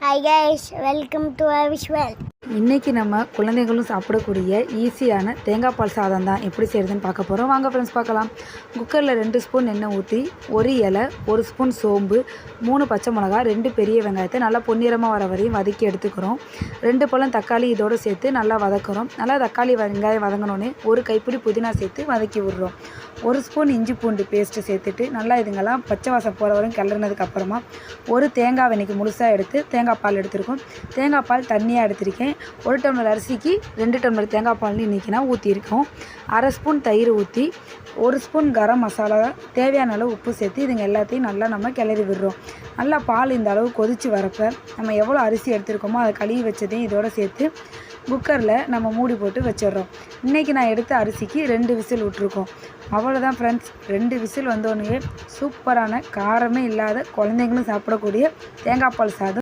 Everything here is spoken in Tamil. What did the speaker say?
Hi guys, welcome to our visual. இன்றைக்கி நம்ம குழந்தைகளும் சாப்பிடக்கூடிய ஈஸியான தேங்காய் பால் சாதம் தான் எப்படி செய்கிறதுன்னு பார்க்க போகிறோம். வாங்க ஃப்ரெண்ட்ஸ் பார்க்கலாம். குக்கரில் 2 ஸ்பூன் எண்ணெய் ஊற்றி 1 இலை, 1 ஸ்பூன் சோம்பு, 3 பச்சை மிளகா, 2 பெரிய வெங்காயத்தை நல்லா பொன்னிறமாக வர வரையும் வதக்கி எடுத்துக்கிறோம். 2 பழம் தக்காளி இதோடு சேர்த்து நல்லா வதக்குறோம். நல்லா தக்காளி வெங்காயம் வதங்கினோடனே 1 கைப்பிடி புதினா சேர்த்து வதக்கி விடுறோம். 1 ஸ்பூன் இஞ்சி பூண்டு பேஸ்ட்டு சேர்த்துட்டு நல்லா இதுங்கெல்லாம் பச்சை வாசம் போகிற வரையும் கிளறினதுக்கப்புறமா ஒரு தேங்காய் இன்றைக்கி முழுசாக எடுத்து தேங்காய் பால் எடுத்துருக்கோம். தேங்காய் பால் தண்ணியாக எடுத்திருக்கேன். 1 டம்ளர் அரிசிக்கு 2 டம்ளர் தேங்காய் பால்னு இன்றைக்கி நான் ஊற்றிருக்கோம். 1/2 ஸ்பூன் தயிர் ஊற்றி 1 ஸ்பூன் கரம் மசாலா, தேவையான அளவு உப்பு சேர்த்து இதுங்க எல்லாத்தையும் நல்லா நம்ம கிளறி விடுறோம். நல்லா பால் இந்த அளவு கொதித்து வரப்போ நம்ம எவ்வளோ அரிசி எடுத்துருக்கோமோ அதை கழுவி வச்சதையும் இதோடு சேர்த்து குக்கரில் நம்ம மூடி போட்டு வச்சிடுறோம். இன்றைக்கி நான் எடுத்த அரிசிக்கு 2 விசில் விட்ருக்கோம். அவ்வளோதான் ஃப்ரெண்ட்ஸ். 2 விசில் வந்தோடனே சூப்பரான காரமே இல்லாத குழந்தைங்களும் சாப்பிடக்கூடிய தேங்காய் பால் சாதம்